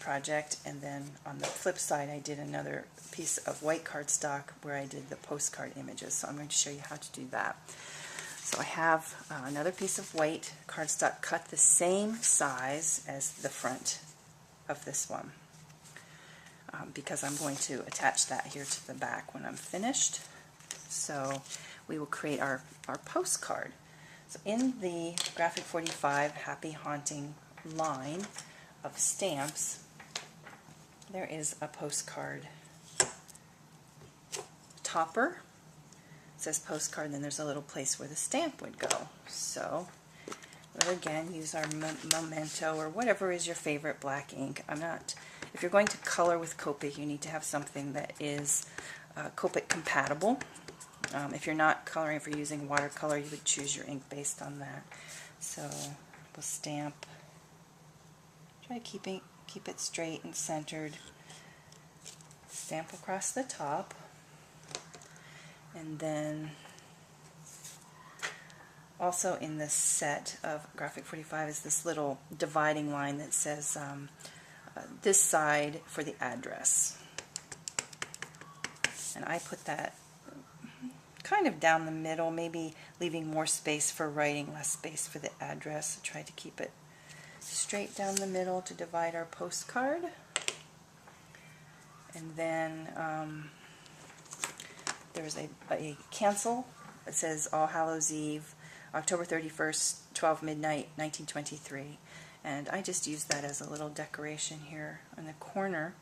project, and then on the flip side I did another piece of white cardstock where I did the postcard images. So I'm going to show you how to do that. So I have another piece of white cardstock cut the same size as the front of this one, because I'm going to attach that here to the back when I'm finished. So we will create our postcard. So in the Graphic 45 Happy Haunting line of stamps, there is a postcard topper. It says postcard, and then there's a little place where the stamp would go. So we'll again use our Memento or whatever is your favorite black ink. If you're going to color with Copic, you need to have something that is Copic compatible. If you're not coloring, if you're using watercolor, you would choose your ink based on that. So we'll stamp, try to keep it straight and centered. Stamp across the top, and then also in this set of Graphic 45 is this little dividing line that says this side for the address. And I put that kind of down the middle, maybe leaving more space for writing, less space for the address. I tried to keep it straight down the middle to divide our postcard. And then there's a cancel. It says All Hallows Eve, October 31st, 12 midnight, 1923. And I just used that as a little decoration here in the corner.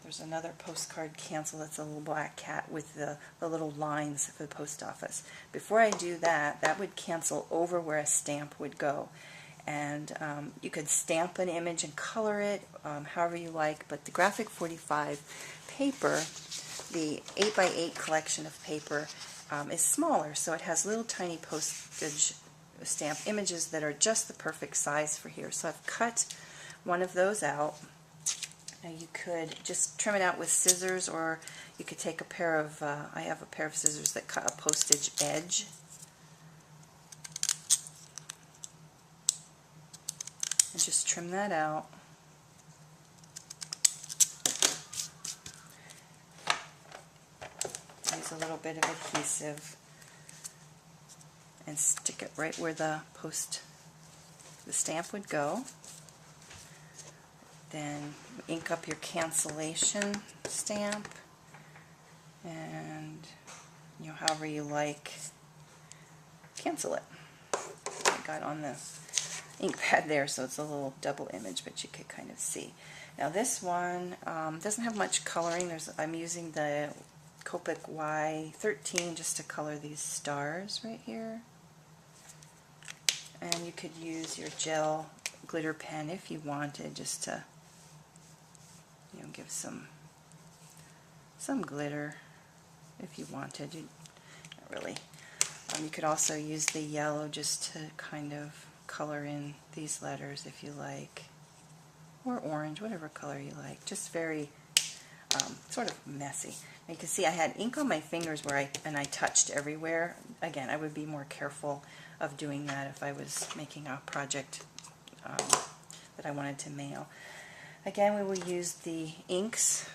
There's another postcard cancel that's a little black cat with the little lines for the post office. Before I do that, that would cancel over where a stamp would go. And you could stamp an image and color it however you like, but the Graphic 45 paper, the 8x8 collection of paper, is smaller, so it has little tiny postage stamp images that are just the perfect size for here. So I've cut one of those out. Now you could just trim it out with scissors, or you could take a pair of, I have a pair of scissors that cut a postage edge. And just trim that out. Use a little bit of adhesive and stick it right where the stamp would go. Then ink up your cancellation stamp, and however you like, cancel it. I got on the ink pad there, so it's a little double image, but you could kind of see. Now this one doesn't have much coloring. I'm using the Copic Y13 just to color these stars right here. And you could use your gel glitter pen if you wanted, just to give some glitter if you wanted. Not really. You could also use the yellow just to kind of color in these letters if you like, or orange, whatever color you like. Just very sort of messy. You can see I had ink on my fingers where I touched everywhere. Again, I would be more careful of doing that if I was making a project that I wanted to mail. Again, we will use the inks.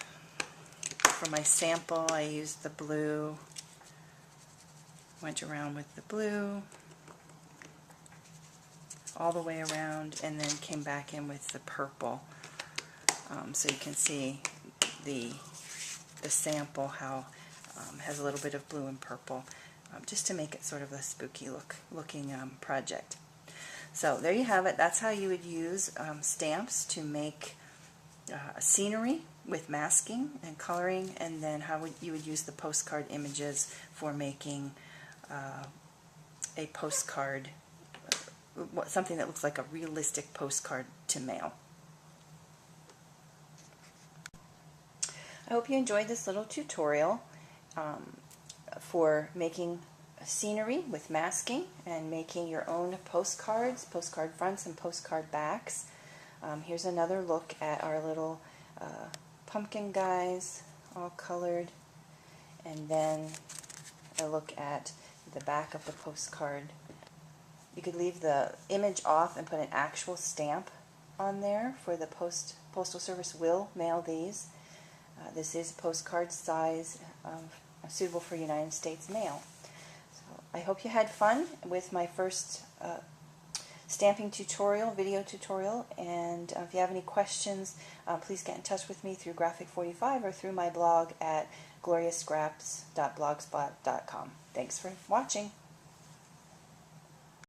For my sample, I used the blue, went around with the blue all the way around, and then came back in with the purple. So you can see the sample how has a little bit of blue and purple, just to make it sort of a spooky looking project. So there you have it. That's how you would use stamps to make scenery with masking and coloring, and then how you would use the postcard images for making a postcard, something that looks like a realistic postcard to mail. I hope you enjoyed this little tutorial for making scenery with masking and making your own postcards, postcard fronts and postcard backs. Here's another look at our little pumpkin guys, all colored, and then a look at the back of the postcard You could leave the image off and put an actual stamp on there for the Postal Service will mail these. This is postcard size, suitable for United States mail. So I hope you had fun with my first stamping tutorial, video tutorial, and if you have any questions, please get in touch with me through Graphic45 or through my blog at gloriascraps.blogspot.com. Thanks for watching.